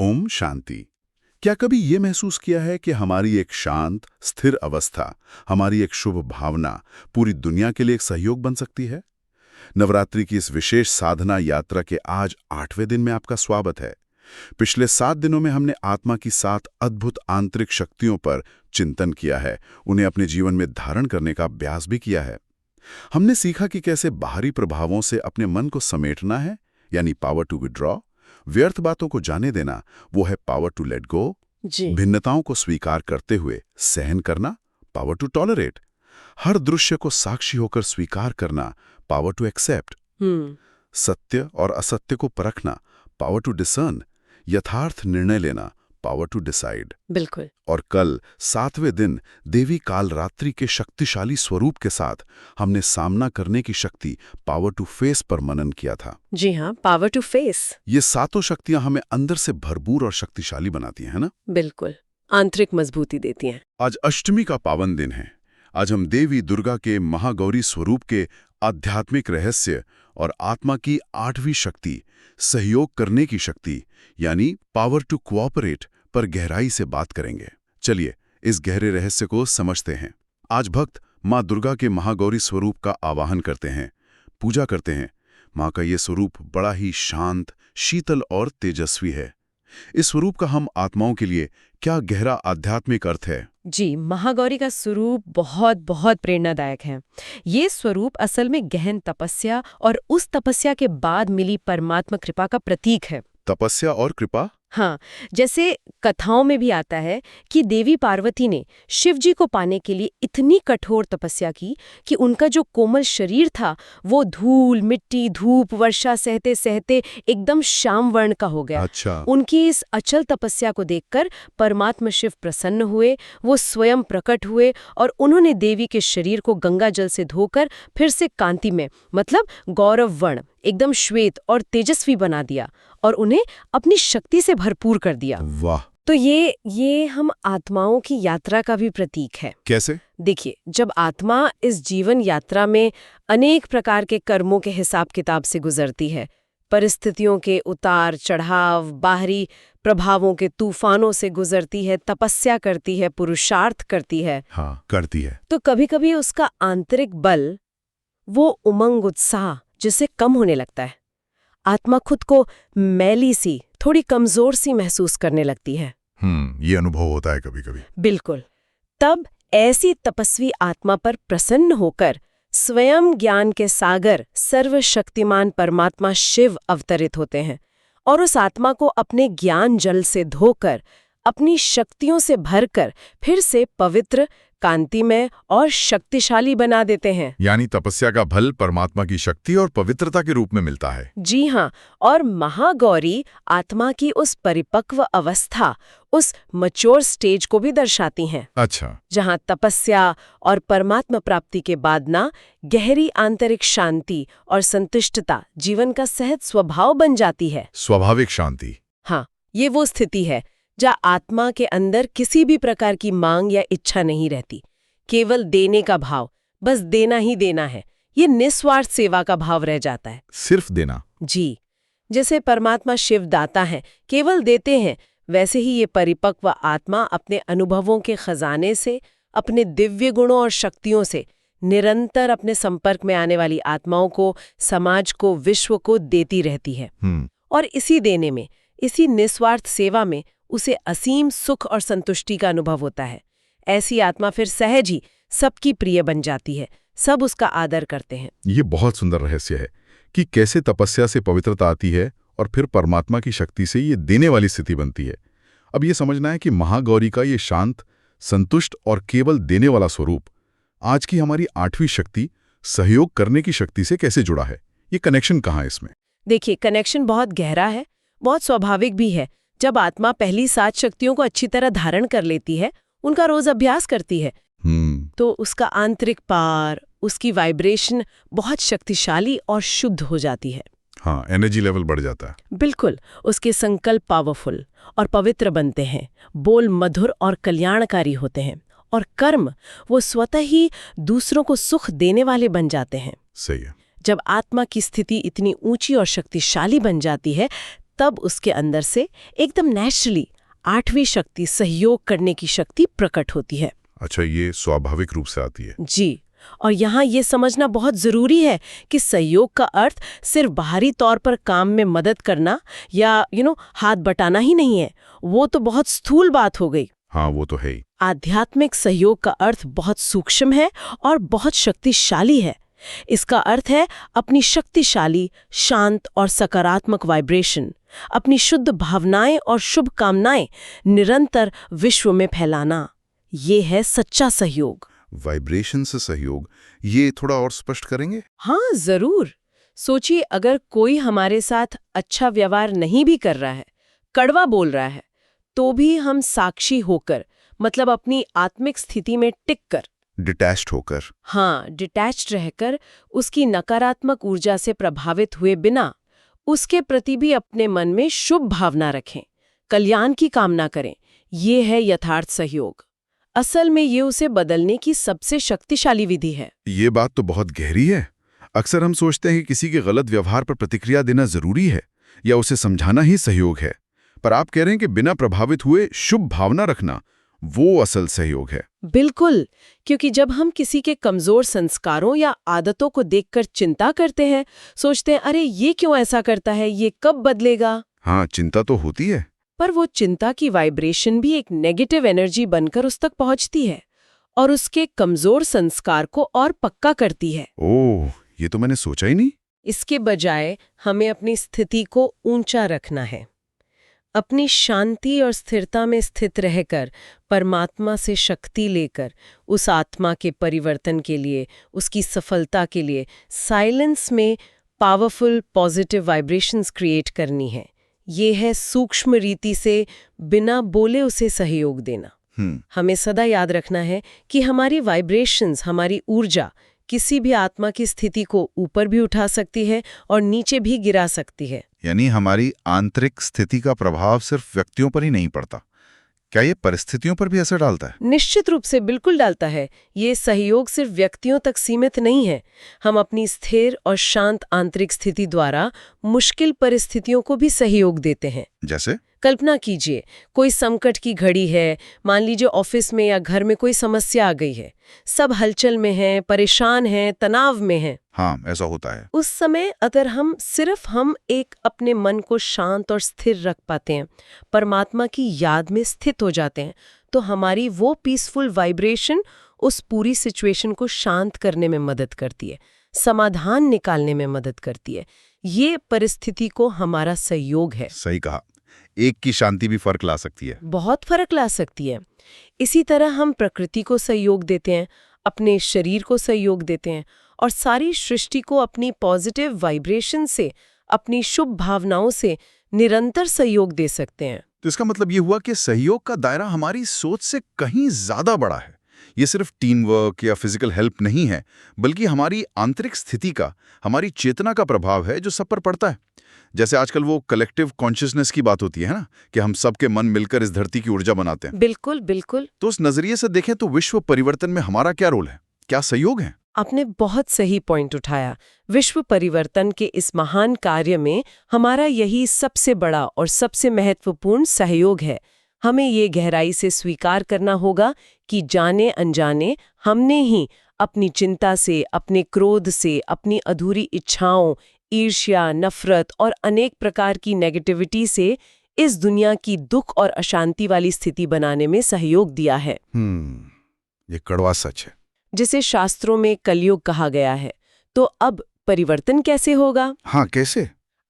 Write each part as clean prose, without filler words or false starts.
ओम शांति। क्या कभी ये महसूस किया है कि हमारी एक शांत स्थिर अवस्था, हमारी एक शुभ भावना पूरी दुनिया के लिए एक सहयोग बन सकती है? नवरात्रि की इस विशेष साधना यात्रा के आज 8वें दिन में आपका स्वागत है। पिछले 7 दिनों में हमने आत्मा की 7 अद्भुत आंतरिक शक्तियों पर चिंतन किया है, उन्हें अपने जीवन में धारण करने का अभ्यास भी किया है। हमने सीखा कि कैसे बाहरी प्रभावों से अपने मन को समेटना है, यानी पावर टू विड्रॉ। व्यर्थ बातों को जाने देना, वो है पावर टू लेट गो। जी। भिन्नताओं को स्वीकार करते हुए सहन करना, पावर टू टॉलरेट। हर दृश्य को साक्षी होकर स्वीकार करना, पावर टू एक्सेप्ट। सत्य और असत्य को परखना, पावर टू डिसर्न। यथार्थ निर्णय लेना, पावर टू डिसाइड। बिल्कुल। और कल 7वें दिन देवी कालरात्रि के शक्तिशाली स्वरूप के साथ हमने सामना करने की शक्ति पावर टू फेस पर मनन किया था। जी हाँ, पावर टू फेस। ये सातों शक्तियां हमें अंदर से भरपूर और शक्तिशाली बनाती हैं, है ना? बिल्कुल, आंतरिक मजबूती देती हैं। आज अष्टमी का पावन दिन है। आज हम देवी दुर्गा के महागौरी स्वरूप के आध्यात्मिक रहस्य और आत्मा की 8वीं शक्ति, सहयोग करने की शक्ति, यानी पावर टू कोऑपरेट पर गहराई से बात करेंगे। चलिए इस गहरे रहस्य को समझते हैं। आज भक्त माँ दुर्गा के महागौरी स्वरूप का आवाहन करते हैं, पूजा करते हैं। माँ का ये स्वरूप बड़ा ही शांत, शीतल और तेजस्वी है। इस स्वरूप का हम आत्माओं के लिए क्या गहरा आध्यात्मिक अर्थ है? जी, महागौरी का स्वरूप बहुत बहुत प्रेरणादायक है। ये स्वरूप असल में गहन तपस्या और उस तपस्या के बाद मिली परमात्मा कृपा का प्रतीक है। तपस्या और कृपा? हाँ, जैसे कथाओं में भी आता है कि देवी पार्वती ने शिव जी को पाने के लिए इतनी कठोर तपस्या की कि उनका जो कोमल शरीर था वो धूल, मिट्टी, धूप, वर्षा सहते सहते एकदम श्याम वर्ण का हो गया। अच्छा। उनकी इस अचल तपस्या को देखकर परमात्मा शिव प्रसन्न हुए, वो स्वयं प्रकट हुए और उन्होंने देवी के शरीर को गंगा जल से धोकर फिर से कांति में, मतलब गौरव वर्ण, एकदम श्वेत और तेजस्वी बना दिया और उन्हें अपनी शक्ति से भरपूर कर दिया। वाह! तो ये हम आत्माओं की यात्रा का भी प्रतीक है। कैसे? देखिए, जब आत्मा इस जीवन यात्रा में अनेक प्रकार के कर्मों के हिसाब किताब से गुजरती है, परिस्थितियों के उतार चढ़ाव, बाहरी प्रभावों के तूफानों से गुजरती है, तपस्या करती है, पुरुषार्थ करती है। हाँ, करती है। तो कभी-कभी उसका आंतरिक बल, वो उमंग, उत्साह जिससे कम होने लगता है। आत्मा खुद को मैली सी, थोड़ी कमजोर सी महसूस करने लगती है। ये अनुभव होता है कभी-कभी। बिल्कुल। तब ऐसी तपस्वी आत्मा पर प्रसन्न होकर स्वयं ज्ञान के सागर सर्वशक्तिमान परमात्मा शिव अवतरित होते हैं और उस आत्मा को अपने ज्ञान जल से धोकर, अपनी शक्तियों से भरकर फिर से पवित्र, कांतिमय और शक्तिशाली बना देते हैं। यानी तपस्या का फल परमात्मा की शक्ति और पवित्रता के रूप में मिलता है। जी हाँ, और महागौरी आत्मा की उस परिपक्व अवस्था, उस मैच्योर स्टेज को भी दर्शाती हैं। अच्छा। जहाँ तपस्या और परमात्मा प्राप्ति के बाद ना गहरी आंतरिक शांति और संतुष्टता जीवन का सहज स्वभाव बन जाती है। स्वाभाविक शांति। हाँ, ये वो स्थिति है जहाँ आत्मा के अंदर किसी भी प्रकार की मांग या इच्छा नहीं रहती, केवल देने का भाव, बस देना ही देना है। ये निस्वार्थ सेवा का भाव रह जाता है। सिर्फ देना। जी, जैसे परमात्मा शिव दाता है, केवल देते हैं, वैसे ही ये परिपक्व आत्मा अपने अनुभवों के खजाने से, अपने दिव्य गुणों और शक्तियों से निरंतर अपने संपर्क में आने वाली आत्माओं को, समाज को, विश्व को देती रहती है। और इसी देने में, इसी निस्वार्थ सेवा में उसे असीम सुख और संतुष्टि का अनुभव होता है। ऐसी आत्मा फिर सहज ही सबकी प्रिय बन जाती है, सब उसका आदर करते हैं। ये बहुत सुंदर रहस्य है कि कैसे तपस्या से पवित्रता आती है और फिर परमात्मा की शक्ति से ये देने वाली स्थिति बनती है। अब ये समझना है कि महागौरी का ये शांत, संतुष्ट और केवल देने वाला स्वरूप आज की हमारी 8वीं शक्ति, सहयोग करने की शक्ति से कैसे जुड़ा है। ये कनेक्शन कहाँ है इसमें? देखिए, कनेक्शन बहुत गहरा है, बहुत स्वाभाविक भी है। जब आत्मा पहली 7 शक्तियों को अच्छी तरह धारण कर लेती है, उनका रोज अभ्यास करती है, तो उसका आंतरिक पार, उसकी वाइब्रेशन बहुत शक्तिशाली और शुद्ध हो जाती है। हाँ, एनर्जी लेवल बढ़ जाता है। बिल्कुल, उसके संकल्प पावरफुल और पवित्र बनते हैं, बोल मधुर और कल्याणकारी होते हैं, और कर्म वो स्वतः ही दूसरों को सुख देने वाले बन जाते हैं। सही है। जब आत्मा की स्थिति इतनी ऊंची और शक्तिशाली बन जाती है, तब उसके अंदर से एकदम नेचुरली 8वीं शक्ति सहयोग करने की शक्ति प्रकट होती है। अच्छा, ये स्वाभाविक रूप से आती है। जी, और यहाँ ये समझना बहुत जरूरी है कि सहयोग का अर्थ सिर्फ बाहरी तौर पर काम में मदद करना या हाथ बटाना ही नहीं है। वो तो बहुत स्थूल बात हो गई। हाँ, वो तो है ही। आध्यात्मिक सहयोग का अर्थ बहुत सूक्ष्म है और बहुत शक्तिशाली है। इसका अर्थ है अपनी शक्तिशाली, शांत और सकारात्मक वाइब्रेशन, अपनी शुद्ध भावनाएं और शुभ कामनाएं निरंतर विश्व में फैलाना। ये है सच्चा सहयोग। वाइब्रेशन से सहयोग, ये थोड़ा और स्पष्ट करेंगे? हाँ, जरूर। सोचिए, अगर कोई हमारे साथ अच्छा व्यवहार नहीं भी कर रहा है, कड़वा बोल रहा है, तो भी हम साक्षी होकर, मतलब अपनी आत्मिक स्थिति में टिक कर, डिटैच्ड होकर, हाँ, डिटैच्ड रहकर, उसकी नकारात्मक ऊर्जा से प्रभावित हुए बिना उसके प्रति भी अपने मन में शुभ भावना रखें, कल्याण की कामना करें, ये है यथार्थ सहयोग। असल में ये उसे बदलने की सबसे शक्तिशाली विधि है। ये बात तो बहुत गहरी है। अक्सर हम सोचते हैं कि किसी के गलत व्यवहार पर प्रतिक्रिया देना जरूरी है या उसे समझाना ही सहयोग है, पर आप कह रहे हैं कि बिना प्रभावित हुए शुभ भावना रखना वो असल सहयोग है। बिल्कुल, क्योंकि जब हम किसी के कमजोर संस्कारों या आदतों को देखकर चिंता करते हैं, सोचते हैं अरे ये क्यों ऐसा करता है, ये कब बदलेगा। हाँ, चिंता तो होती है, पर वो चिंता की वाइब्रेशन भी एक नेगेटिव एनर्जी बनकर उस तक पहुंचती है और उसके कमजोर संस्कार को और पक्का करती है। ओह, ये तो मैंने सोचा ही नहीं। इसके बजाय हमें अपनी स्थिति को ऊंचा रखना है, अपनी शांति और स्थिरता में स्थित रहकर परमात्मा से शक्ति लेकर उस आत्मा के परिवर्तन के लिए, उसकी सफलता के लिए साइलेंस में पावरफुल पॉजिटिव वाइब्रेशंस क्रिएट करनी है। ये है सूक्ष्म रीति से बिना बोले उसे सहयोग देना। हमें सदा याद रखना है कि हमारी वाइब्रेशंस, हमारी ऊर्जा किसी भी आत्मा की स्थिति को ऊपर भी उठा सकती है और नीचे भी गिरा सकती है। यानी हमारी आंतरिक स्थिति का प्रभाव सिर्फ व्यक्तियों पर ही नहीं पड़ता, क्या ये परिस्थितियों पर भी असर डालता है? निश्चित रूप से बिल्कुल डालता है। ये सहयोग सिर्फ व्यक्तियों तक सीमित नहीं है। हम अपनी स्थिर और शांत आंतरिक स्थिति द्वारा मुश्किल परिस्थितियों को भी सहयोग देते हैं। जैसे कल्पना कीजिए, कोई संकट की घड़ी है, मान लीजिए ऑफिस में या घर में कोई समस्या आ गई है, सब हलचल में हैं, परेशान हैं, तनाव में हैं। हाँ, ऐसा होता है। उस समय अगर हम एक अपने मन को शांत और स्थिर रख पाते हैं, परमात्मा की याद में स्थित हो जाते हैं, तो हमारी वो पीसफुल वाइब्रेशन उस पूरी सिचुएशन को शांत करने में मदद करती है, समाधान निकालने में मदद करती है। ये परिस्थिति को हमारा सहयोग है। सही कहा, एक की शांति भी फर्क ला सकती है। बहुत फर्क ला सकती है। इसी तरह हम प्रकृति को सहयोग देते हैं, अपने शरीर को सहयोग देते हैं और सारी सृष्टि को अपनी पॉजिटिव वाइब्रेशन से, अपनी शुभ भावनाओं से निरंतर सहयोग दे सकते हैं। तो इसका मतलब ये हुआ कि सहयोग का दायरा हमारी सोच से कहीं ज्यादा बड़ा है। ये सिर्फ टीम वर्क या फिजिकल हेल्प नहीं है, बल्कि हमारी आंतरिक स्थिति का, हमारी चेतना का प्रभाव है जो सब पर पड़ता है। जैसे आजकल वो कलेक्टिव कॉन्शियसनेस की बात होती है ना, कि हम सबके मन मिलकर इस धरती की ऊर्जा बनाते हैं। बिल्कुल बिल्कुल। तो उस नजरिए से देखें तो विश्व परिवर्तन में हमारा क्या रोल है, क्या सहयोग है? आपने बहुत सही पॉइंट उठाया। विश्व परिवर्तन के इस महान कार्य में हमारा यही सबसे बड़ा और सबसे महत्वपूर्ण सहयोग है। हमें ये गहराई से स्वीकार करना होगा कि जाने अनजाने हमने ही अपनी चिंता से, अपने क्रोध से, अपनी अधूरी इच्छाओं, ईर्ष्या, नफरत और अनेक प्रकार की नेगेटिविटी से इस दुनिया की दुख और अशांति वाली स्थिति बनाने में सहयोग दिया है। ये कड़वा सच है, जिसे शास्त्रों में कलयुग कहा गया है। तो अब परिवर्तन कैसे होगा? हाँ, कैसे?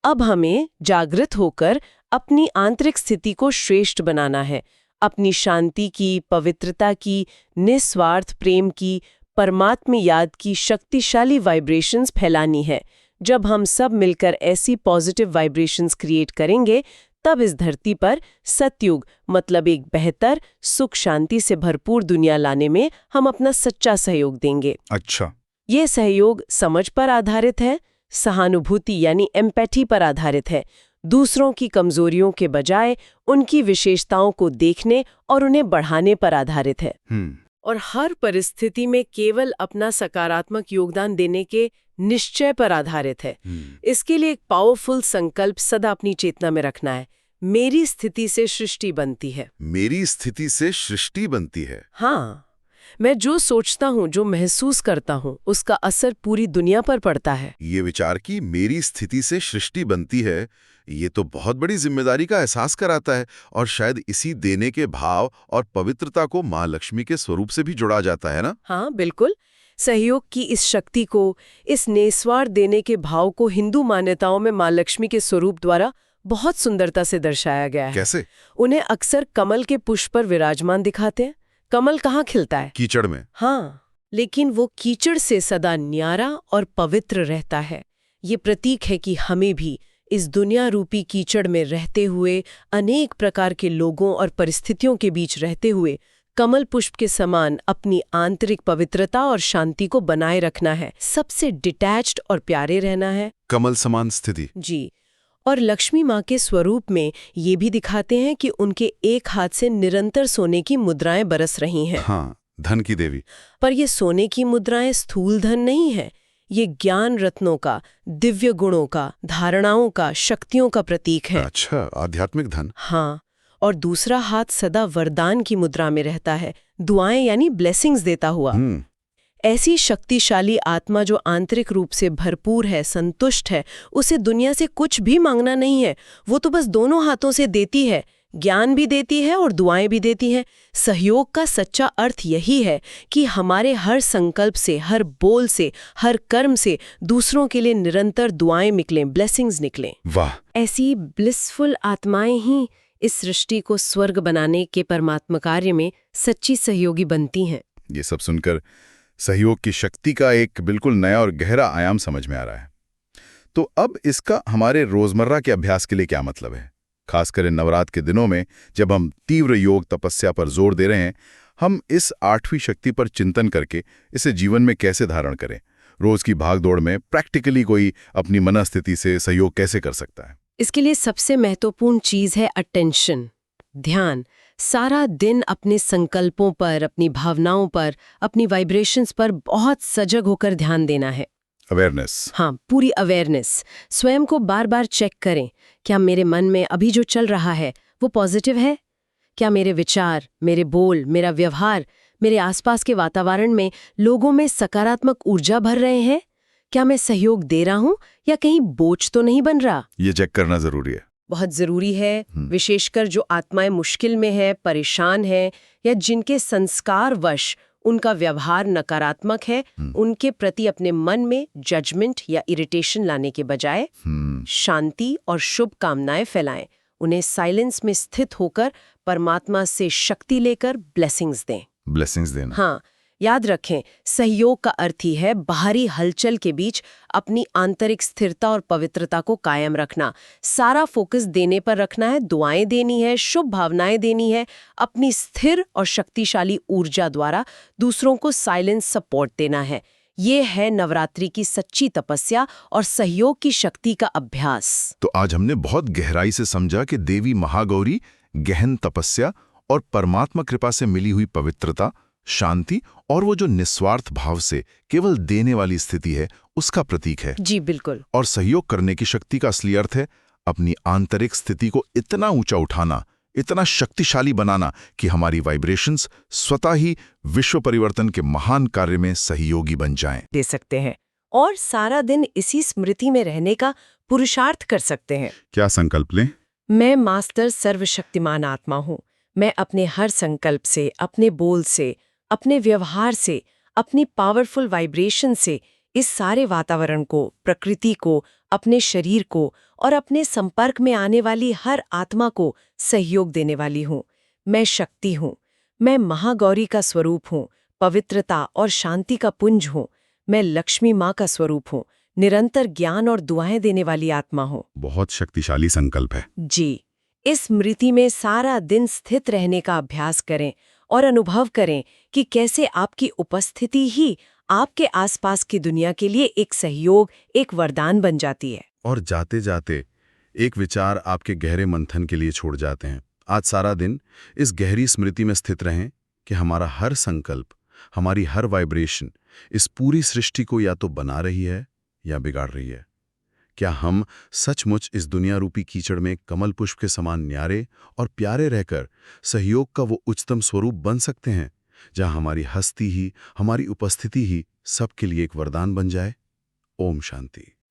अब हमें जागृत होकर अपनी आंतरिक स्थिति को श्रेष्ठ बनाना है, अपनी शांति की, पवित्रता की, निस्वार्थ प्रेम की, परमात्मा याद की शक्तिशाली वाइब्रेशंस फैलानी है। जब हम सब मिलकर ऐसी पॉजिटिव वाइब्रेशंस क्रिएट करेंगे, तब इस धरती पर सतयुग, मतलब एक बेहतर, सुख शांति से भरपूर दुनिया लाने में हम अपना सच्चा सहयोग देंगे। अच्छा, ये सहयोग समझ पर आधारित है, सहानुभूति यानी एम्पैथी पर आधारित है, दूसरों की कमजोरियों के बजाय उनकी विशेषताओं को देखने और उन्हें बढ़ाने पर आधारित है। और हर परिस्थिति में केवल अपना सकारात्मक योगदान देने के निश्चय पर आधारित है। इसके लिए एक पावरफुल संकल्प सदा अपनी चेतना में रखना है। मेरी स्थिति से सृष्टि बनती है। मेरी स्थिति से सृष्टि बनती है। हाँ, मैं जो सोचता हूँ, जो महसूस करता हूँ, उसका असर पूरी दुनिया पर पड़ता है। ये विचार की मेरी स्थिति से सृष्टि बनती है, ये तो बहुत बड़ी जिम्मेदारी का एहसास कराता है और शायद इसी देने के भाव और पवित्रता को माँ लक्ष्मी के स्वरूप से भी जोड़ा जाता है ना? हाँ, बिल्कुल। सहयोग की इस शक्ति को, इस निस्वार्थ देने के भाव को हिंदू मान्यताओं में माँ लक्ष्मी के स्वरूप द्वारा बहुत सुंदरता से दर्शाया गया है। कैसे? उन्हें अक्सर कमल के पुष्प पर विराजमान दिखाते हैं। कमल कहाँ खिलता है? कीचड़ में। हाँ, लेकिन वो कीचड़ से सदा न्यारा और पवित्र रहता है। ये प्रतीक है कि हमें भी इस दुनिया रूपी कीचड़ में रहते हुए, अनेक प्रकार के लोगों और परिस्थितियों के बीच रहते हुए, कमल पुष्प के समान अपनी आंतरिक पवित्रता और शांति को बनाए रखना है। सबसे डिटैच्ड और प्यारे रहना है। कमल समान स्थिति। जी। और लक्ष्मी माँ के स्वरूप में ये भी दिखाते हैं कि उनके एक हाथ से निरंतर सोने की मुद्राएं बरस रही हैं। हाँ, धन की देवी। पर ये सोने की मुद्राएं स्थूल धन नहीं है। ये ज्ञान रत्नों का, दिव्य गुणों का, धारणाओं का, शक्तियों का प्रतीक है। अच्छा, आध्यात्मिक धन। हाँ, और दूसरा हाथ सदा वरदान की मुद्रा में रहता है, दुआएं यानी ब्लेसिंग्स देता हुआ। ऐसी शक्तिशाली आत्मा जो आंतरिक रूप से भरपूर है, संतुष्ट है, उसे दुनिया से कुछ भी मांगना नहीं है। वो तो बस दोनों हाथों से देती है, ज्ञान भी देती है और दुआएं भी देती है। सहयोग का सच्चा अर्थ यही है कि हमारे हर संकल्प से, हर बोल से, हर कर्म से दूसरों के लिए निरंतर दुआएं निकलें, ब्लेसिंग्स निकलें। वाह! ऐसी ब्लिसफुल आत्माएं ही इस सृष्टि को स्वर्ग बनाने के परमात्मा कार्य में सच्ची सहयोगी बनती हैं। ये सब सुनकर सहयोग की शक्ति का एक बिल्कुल नया और गहरा आयाम समझ में आ रहा है। तो अब इसका हमारे रोजमर्रा के अभ्यास के लिए क्या मतलब है? खासकर इन नवरात्र के दिनों में जब हम तीव्र योग तपस्या पर जोर दे रहे हैं, हम इस 8वीं शक्ति पर चिंतन करके इसे जीवन में कैसे धारण करें? रोज की भागदौड़ में प्रैक्टिकली कोई अपनी मनस्थिति से सहयोग कैसे कर सकता है? इसके लिए सबसे महत्वपूर्ण चीज है अटेंशन, ध्यान। सारा दिन अपने संकल्पों पर, अपनी भावनाओं पर, अपनी वाइब्रेशंस पर बहुत सजग होकर ध्यान देना है। अवेयरनेस। हाँ, पूरी अवेयरनेस। स्वयं को बार बार चेक करें, क्या मेरे मन में अभी जो चल रहा है वो पॉजिटिव है? क्या मेरे विचार, मेरे बोल, मेरा व्यवहार, मेरे आसपास के वातावरण में लोगों में सकारात्मक ऊर्जा भर रहे हैं? क्या मैं सहयोग दे रहा हूँ या कहीं बोझ तो नहीं बन रहा? ये चेक करना जरूरी है। बहुत जरूरी है, विशेषकर जो आत्माएं मुश्किल में है, परेशान है, या जिनके संस्कार वश उनका व्यवहार नकारात्मक है। उनके प्रति अपने मन में जजमेंट या इरिटेशन लाने के बजाय शांति और शुभ कामनाएं फैलाएं। उन्हें साइलेंस में स्थित होकर परमात्मा से शक्ति लेकर ब्लेसिंग्स दें। ब्लेसिंग्स देना। हाँ, याद रखें, सहयोग का अर्थ ही है बाहरी हलचल के बीच अपनी आंतरिक स्थिरता और पवित्रता को कायम रखना। सारा फोकस देने पर रखना है, दुआएं देनी है, शुभ भावनाएं देनी है, अपनी स्थिर और शक्तिशाली ऊर्जा द्वारा दूसरों को साइलेंस सपोर्ट देना है। ये है नवरात्रि की सच्ची तपस्या और सहयोग की शक्ति का अभ्यास। तो आज हमने बहुत गहराई से समझा कि देवी महागौरी गहन तपस्या और परमात्मा कृपा से मिली हुई पवित्रता, शांति और वो जो निस्वार्थ भाव से केवल देने वाली स्थिति है, उसका प्रतीक है। जी बिल्कुल। और सहयोग करने की शक्ति का असली अर्थ है अपनी आंतरिक स्थिति को इतना ऊंचा उठाना, इतना शक्तिशाली बनाना कि हमारी वाइब्रेशंस स्वतः ही विश्व परिवर्तन के महान कार्य में सहयोगी बन जाएं। दे सकते हैं और सारा दिन इसी स्मृति में रहने का पुरुषार्थ कर सकते हैं। क्या संकल्प लें? मैं मास्टर सर्वशक्तिमान आत्मा हूँ। मैं अपने हर संकल्प से, अपने बोल से, अपने व्यवहार से, अपनी पावरफुल वाइब्रेशन से इस सारे वातावरण को, प्रकृति को, अपने शरीर को और अपने संपर्क में आने वाली हर आत्मा को सहयोग देने वाली हूँ। मैं शक्ति हूँ। मैं महागौरी का स्वरूप हूँ, पवित्रता और शांति का पुंज हूँ। मैं लक्ष्मी माँ का स्वरूप हूँ, निरंतर ज्ञान और दुआएं देने वाली आत्मा हूँ। बहुत शक्तिशाली संकल्प है। जी, इस स्मृति में सारा दिन स्थित रहने का अभ्यास करें और अनुभव करें कि कैसे आपकी उपस्थिति ही आपके आसपास की दुनिया के लिए एक सहयोग, एक वरदान बन जाती है। और जाते जाते एक विचार आपके गहरे मंथन के लिए छोड़ जाते हैं। आज सारा दिन इस गहरी स्मृति में स्थित रहें कि हमारा हर संकल्प, हमारी हर वाइब्रेशन इस पूरी सृष्टि को या तो बना रही है या बिगाड़ रही है? क्या हम सचमुच इस दुनिया रूपी कीचड़ में कमल पुष्प के समान न्यारे और प्यारे रहकर सहयोग का वो उच्चतम स्वरूप बन सकते हैं, जहां हमारी हस्ती ही, हमारी उपस्थिति ही सबके लिए एक वरदान बन जाए? ओम शांति।